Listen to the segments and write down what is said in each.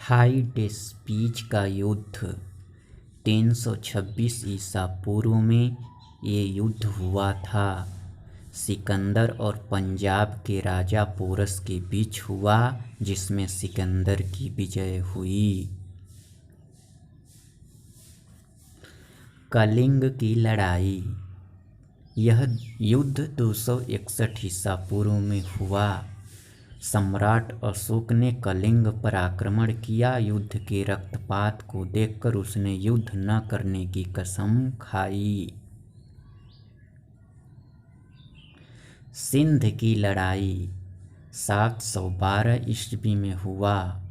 हाइडेस्पीच का युद्ध 326 ईसा पूर्व में ये युद्ध हुआ था। सिकंदर और पंजाब के राजा पोरस के बीच हुआ, जिसमें सिकंदर की विजय हुई। कलिंग की लड़ाई। यह युद्ध 261 ईसा पूर्व में हुआ। सम्राट अशोक ने कलिंग पर आक्रमण किया। युद्ध के रक्तपात को देखकर उसने युद्ध न करने की कसम खाई। सिंध की लड़ाई 712 ईस्वी में हुआ।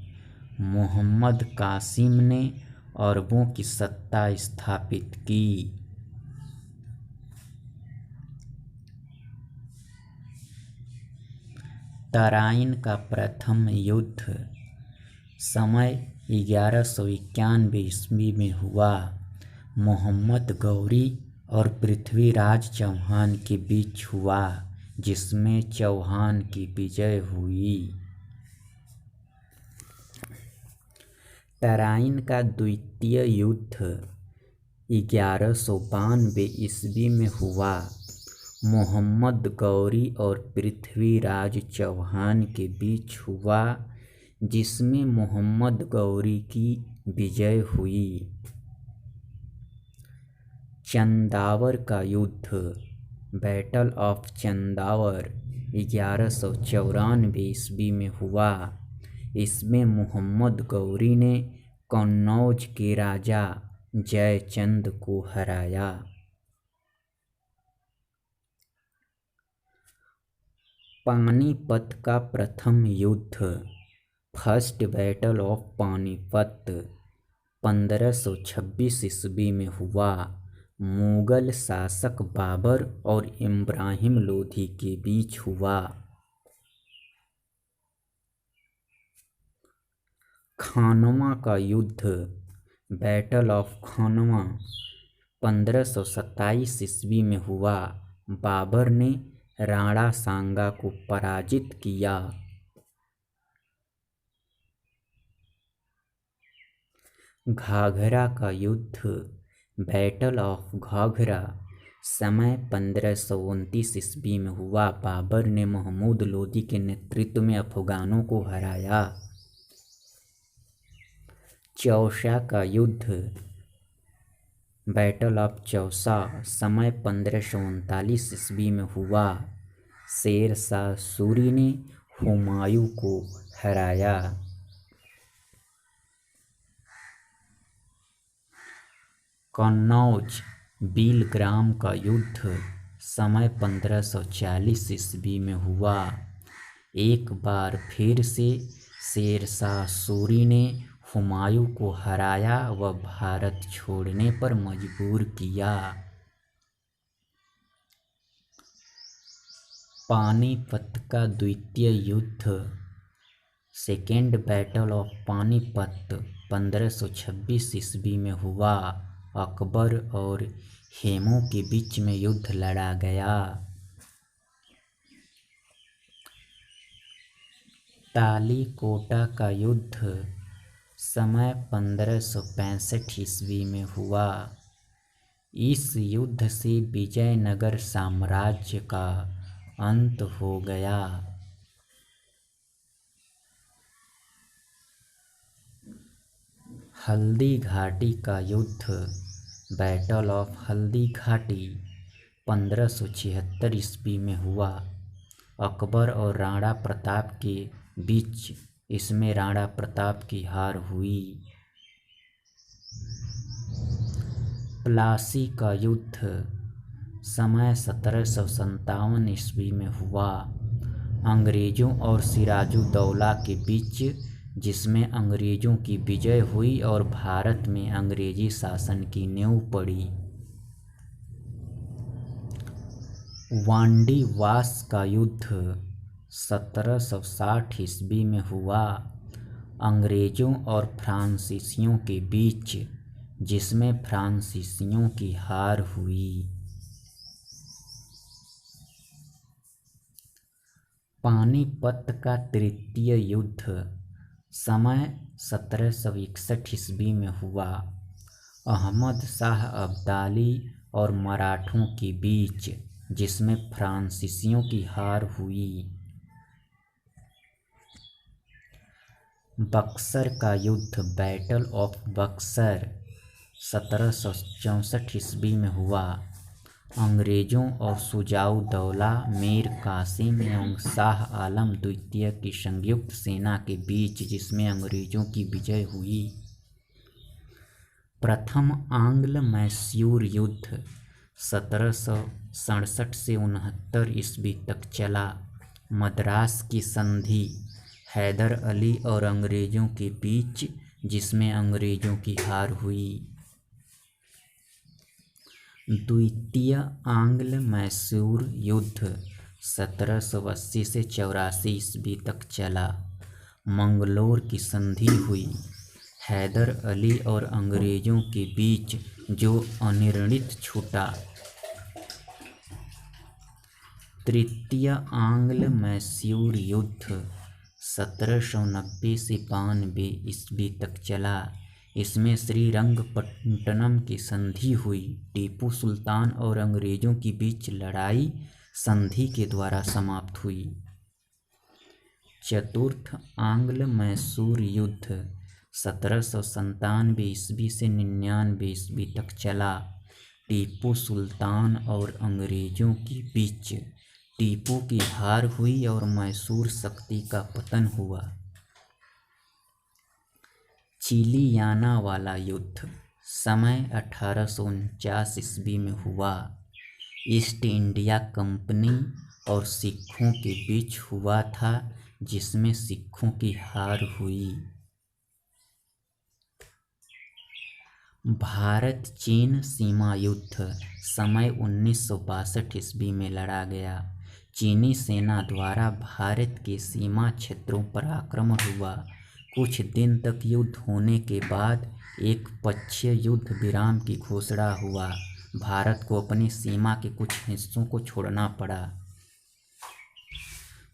मोहम्मद कासिम ने अरबों की सत्ता स्थापित की। तराइन का प्रथम युद्ध समय 1191 ईस्वी में हुआ। मोहम्मद गौरी और पृथ्वीराज चौहान के बीच हुआ, जिसमें चौहान की विजय हुई। तराइन का द्वितीय युद्ध 1192 ईस्वी में हुआ। मोहम्मद गौरी और पृथ्वीराज चौहान के बीच हुआ, जिसमें मोहम्मद गौरी की विजय हुई। चंदावर का युद्ध बैटल ऑफ चंदावर 1194 ईस्वी में हुआ। इसमें मोहम्मद गौरी ने कन्नौज के राजा जयचंद को हराया। पानीपत का प्रथम युद्ध फर्स्ट बैटल ऑफ पानीपत 1526 ईस्वी में हुआ। मुगल शासक बाबर और इब्राहिम लोधी के बीच हुआ। खानवा का युद्ध बैटल ऑफ खानवा 1527 ईस्वी में हुआ। बाबर ने राणा सांगा को पराजित किया। घाघरा का युद्ध बैटल ऑफ घाघरा समय 1529 ईस्वी में हुआ। बाबर ने महमूद लोदी के नेतृत्व में अफगानों को हराया। चौसा का युद्ध बैटल ऑफ चौसा समय 1539 ईस्वी में हुआ। शेर शाह सूरी ने हुमायूं को हराया। कन्नौज बिलग्राम का युद्ध समय 1540 ईस्वी में हुआ। एक बार फिर से शेर शाह सूरी ने हुमायूं को हराया व भारत छोड़ने पर मजबूर किया। पानीपत का द्वितीय युद्ध सेकेंड बैटल ऑफ पानीपत 1526 ईस्वी में हुआ। अकबर और हेमू के बीच में युद्ध लड़ा गया। तालीकोटा का युद्ध समय 1565 ईस्वी में हुआ। इस युद्ध से विजयनगर साम्राज्य का अंत हो गया। हल्दी घाटी का युद्ध बैटल ऑफ हल्दी घाटी 1576 ईस्वी में हुआ। अकबर और राणा प्रताप के बीच इसमें राणा प्रताप की हार हुई। प्लासी का युद्ध समय 1757 ईस्वी में हुआ। अंग्रेजों और सिराजुद्दौला के बीच, जिसमें अंग्रेजों की विजय हुई और भारत में अंग्रेजी शासन की नींव पड़ी। वांडीवास का युद्ध 1760 ईस्वी में हुआ। अंग्रेजों और फ्रांसीसियों के बीच, जिसमें फ्रांसीसियों की हार हुई। पानीपत का तृतीय युद्ध समय 1761 ईस्वी में हुआ। अहमद शाह अब्दाली और मराठों के बीच, जिसमें फ्रांसीसियों की हार हुई। बक्सर का युद्ध, बैटल ऑफ बक्सर, 1764 ईस्वी में हुआ। अंग्रेजों और शुजाऊ दौला मीर कासिम एवं शाह आलम द्वितीय की संयुक्त सेना के बीच, जिसमें अंग्रेजों की विजय हुई। प्रथम आंग्ल मैसूर युद्ध 1767 से 69 ईस्वी तक चला। मद्रास की संधि, हैदर अली और अंग्रेजों के बीच, जिसमें अंग्रेजों की हार हुई। द्वितीय आंग्ल मैसूर युद्ध 1780 से 84 ईस्वी तक चला। मंगलोर की संधि हुई। हैदर अली और अंग्रेजों के बीच, जो अनिर्णित छूटा। तृतीय आंग्ल मैसूर युद्ध 1790 से 92 ईस्वी तक चला। इसमें श्रीरंगपट्टनम की संधि हुई। टीपू सुल्तान और अंग्रेजों के बीच लड़ाई संधि के द्वारा समाप्त हुई। चतुर्थ आंग्ल मैसूर युद्ध 1797 ईस्वी से 99 ईस्वी तक चला। टीपू सुल्तान और अंग्रेजों के बीच टीपू की हार हुई और मैसूर शक्ति का पतन हुआ। चिलियाना वाला युद्ध, समय 1849 ईस्वी में हुआ। ईस्ट इंडिया कंपनी और सिखों के बीच हुआ था, जिसमें सिखों की हार हुई। भारत चीन सीमा युद्ध, समय 1962 ईस्वी में लड़ा गया। चीनी सेना द्वारा भारत के सीमा क्षेत्रों पर आक्रमण हुआ। कुछ दिन तक युद्ध होने के बाद एक पक्षीय युद्ध विराम की घोषणा हुआ। भारत को अपनी सीमा के कुछ हिस्सों को छोड़ना पड़ा।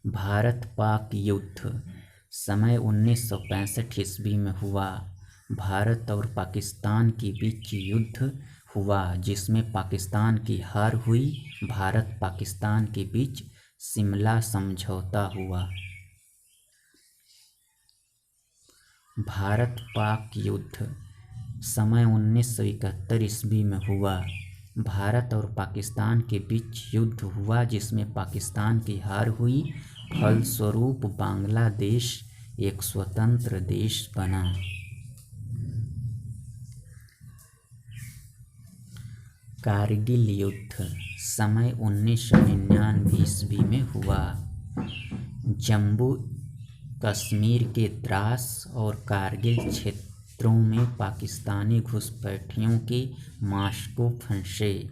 भारत पाक युद्ध, समय 1965 ईस्वी में हुआ। भारत और पाकिस्तान के बीच युद्ध हुआ, जिसमें पाकिस्तान की हार हुई। भारत पाकिस्तान के बीच शिमला समझौता हुआ। भारत पाक युद्ध, समय 1971 ईस्वी में हुआ। भारत और पाकिस्तान के बीच युद्ध हुआ, जिसमें पाकिस्तान की हार हुई। फलस्वरूप बांग्लादेश एक स्वतंत्र देश बना। कारगिल युद्ध, समय 1999 ईस्वी में हुआ। जम्मू कश्मीर के द्रास और कारगिल क्षेत्रों में पाकिस्तानी घुसपैठियों के मास्को फंसे।